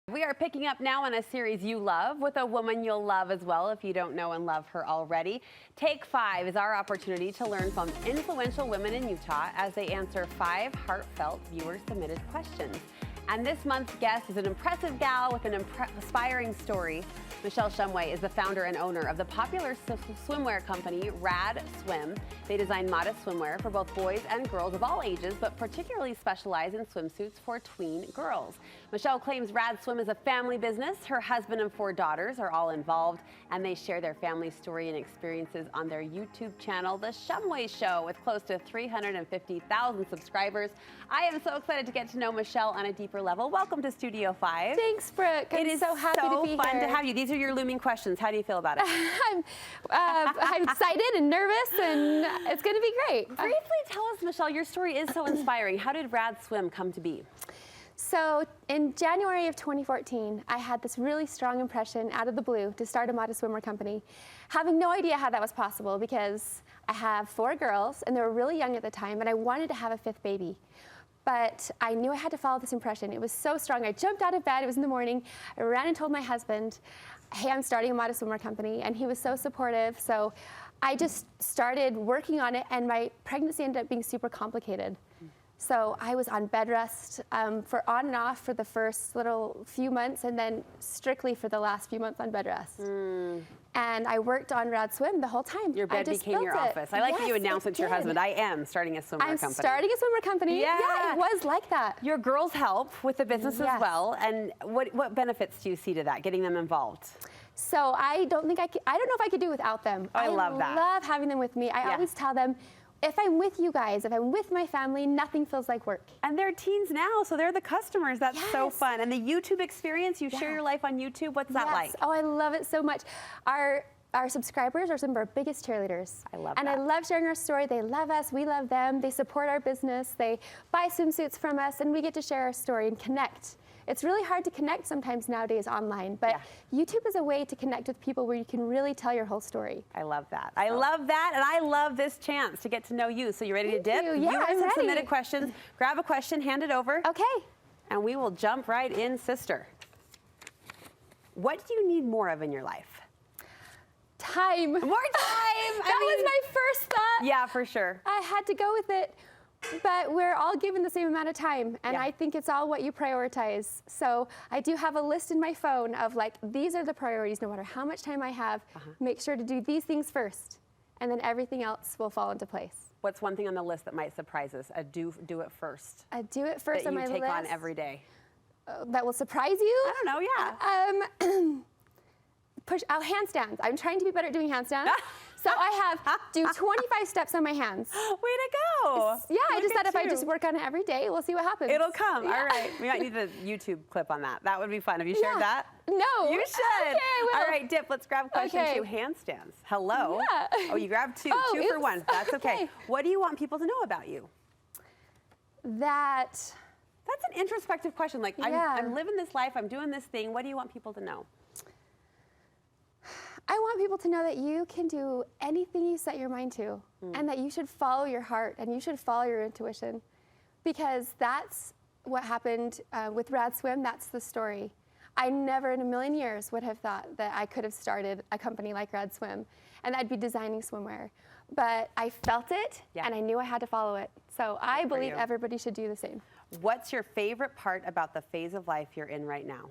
We are picking up now on a series you love with a woman you'll love as well if you don't know and love her already. Take 5 is our opportunity to learn from influential women in Utah as they answer 5 heartfelt viewer-submitted questions. And this month's guest is an impressive gal with an inspiring story. Michelle Shumway is the founder and owner of the popular swimwear company Rad Swim. They design modest swimwear for both boys and girls of all ages, but particularly specialize in swimsuits for tween girls. Michelle claims Rad Swim is a family business. Her husband and 4 daughters are all involved, and they share their family story and experiences on their YouTube channel, The Shumway Show, with close to 350,000 subscribers. I am so excited to get to know Michelle on a deeper level. Welcome to Studio 5. Thanks, Brooke. It is so happy to be here. fun to have you. These are your looming questions. How do you feel about it? I'm excited and nervous, and it's going to be great. Briefly tell us, Michelle, your story is so inspiring. How did Rad Swim come to be? So in January of 2014, I had this really strong impression out of the blue to start a modest swimwear company, having no idea how that was possible because I have 4 girls, and they were really young at the time, and I wanted to have a 5th baby. But I knew I had to follow this impression. It was so strong. I jumped out of bed. It was in the morning. I ran and told my husband, hey, I'm starting a modest swimwear company. And he was so supportive. So I just started working on it, and my pregnancy ended up being super complicated. So I was on bed rest for on and off for the first little few months, and then strictly for the last few months on bed rest. And I worked on Rad Swim the whole time. Your bed became your office. I like that you announced it to your husband. I am starting a swimwear company. I'm starting a swimwear company. Yeah, it was like that. Your girls help with the business as well. And what benefits do you see to that, getting them involved? So I don't know if I could do without them. I love that. I love having them with me. I always tell them, if I'm with you guys, if I'm with my family, nothing feels like work. And they're teens now, so they're the customers. That's so fun. And the YouTube experience, you share your life on YouTube. What's that like? Oh, I love it so much. Our subscribers are some of our biggest cheerleaders. I love that. And I love sharing our story. They love us. We love them. They support our business. They buy swimsuits from us, and we get to share our story and connect. It's really hard to connect sometimes nowadays online, but YouTube is a way to connect with people where you can really tell your whole story. I love that. I love that, and I love this chance to get to know you. So you ready to dip? Yeah, I'm ready. Submitted questions. Grab a question, hand it over. Okay. And we will jump right in, sister. What do you need more of in your life? Time. More time! That was my first thought. Yeah, for sure. I had to go with it. But we're all given the same amount of time, and I think it's all what you prioritize. So I do have a list in my phone of like, these are the priorities, no matter how much time I have, make sure to do these things first, and then everything else will fall into place. What's one thing on the list that might surprise us? A do it first. A do it first on my list. That you take on every day. That will surprise you? I don't know, yeah. Push out handstands. I'm trying to be better at doing handstands. So I do 25 steps on my hands. Way to go. Yeah, I just thought if I just work on it every day, we'll see what happens. It'll come. All right. We might need the YouTube clip on that. That would be fun. Have you shared that? No. You should. Okay, I will. All right, Dip, let's grab question 2. Handstands. Hello. Yeah. Oh, you grabbed 2. Oh, 2 for 1. That's okay. What do you want people to know about you? That's an introspective question. Like, I'm living this life. I'm doing this thing. What do you want people to know? I want people to know that you can do anything you set your mind to, and that you should follow your heart and you should follow your intuition, because that's what happened with Rad Swim. That's the story. I never in a million years would have thought that I could have started a company like Rad Swim and I'd be designing swimwear. But I felt it, and I knew I had to follow it. So I believe everybody should do the same. What's your favorite part about the phase of life you're in right now?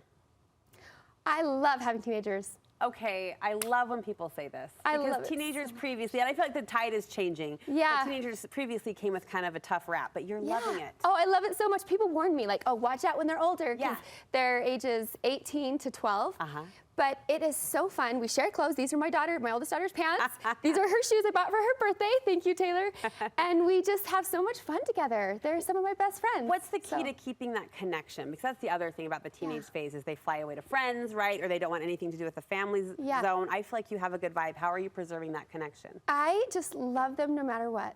I love having teenagers. Okay, I love when people say this. I love it. Because teenagers previously, and I feel like the tide is changing. Yeah. But teenagers previously came with kind of a tough rap, but you're loving it. Oh, I love it so much. People warn me, like, oh, watch out when they're older, because they're ages 18 to 12. But it is so fun. We share clothes. These are my oldest daughter's pants. These are her shoes I bought for her birthday. Thank you, Taylor. And we just have so much fun together. They're some of my best friends. What's the key to keeping that connection? Because that's the other thing about the teenage phase is they fly away to friends, right? Or they don't want anything to do with the family zone. I feel like you have a good vibe. How are you preserving that connection? I just love them no matter what.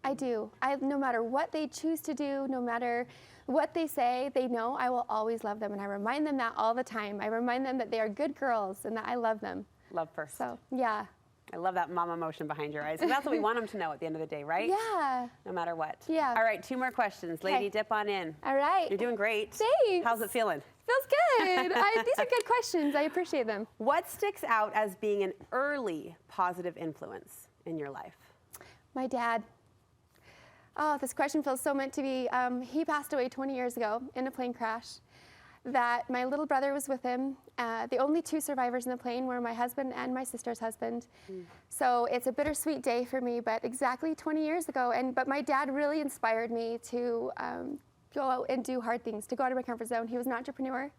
I do. No matter what they choose to do, no matter what they say, they know I will always love them. And I remind them that all the time. I remind them that they are good girls and that I love them. Love first. So, yeah. I love that mama motion behind your eyes. So that's what we want them to know at the end of the day, right? Yeah. No matter what. Yeah. All right, 2 more questions. Lady, dip on in. All right. You're doing great. Thanks. How's it feeling? Feels good. These are good questions. I appreciate them. What sticks out as being an early positive influence in your life? My dad. Oh, this question feels so meant to be. He passed away 20 years ago in a plane crash. That my little brother was with him. The only two survivors in the plane were my husband and my sister's husband. So it's a bittersweet day for me, but exactly 20 years ago. But my dad really inspired me to go out and do hard things, to go out of my comfort zone. He was an entrepreneur.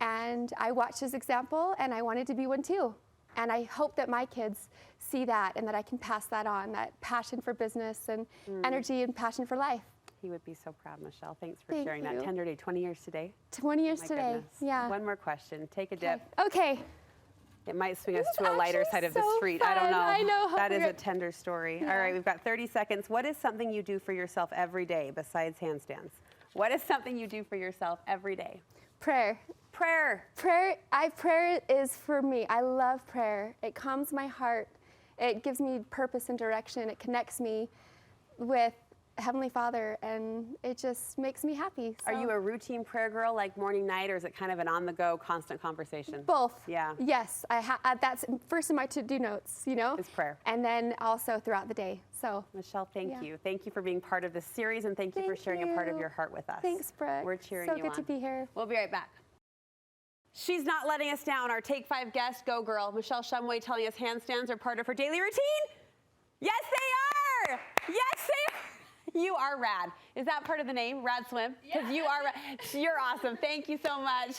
And I watched his example, and I wanted to be one too. And I hope that my kids see that and that I can pass that on, that passion for business and energy and passion for life. He would be so proud, Michelle. Thanks for sharing that. Tender Day, 20 years today. 20 years My today, goodness. yeah. One more question. Take a dip. Okay. It might swing us This is to a lighter actually side of the so street. I don't fun. know. I know. That is a tender story. Yeah. All right, we've got 30 seconds. What is something you do for yourself every day besides handstands? What is something you do for yourself every day? Prayer. Prayer. Prayer is for me. I love prayer. It calms my heart. It gives me purpose and direction. It connects me with Heavenly Father, and it just makes me happy. Are you a routine prayer girl, like morning, night, or is it kind of an on-the-go, constant conversation? Both. Yeah. Yes, that's first in my to-do notes, you know? It's prayer. And then also throughout the day, so. Michelle, thank you. Thank you for being part of this series, and thank you for sharing a part of your heart with us. Thanks, Brooke. We're cheering you you on. So good on. to be here. We'll be right back. She's not letting us down. Our Take 5 guest, Go Girl, Michelle Shumway, telling us handstands are part of her daily routine. Yes, they are. Yes, they are. You are rad. Is that part of the name, Rad Swim? Because you are rad. You're awesome. Thank you so much.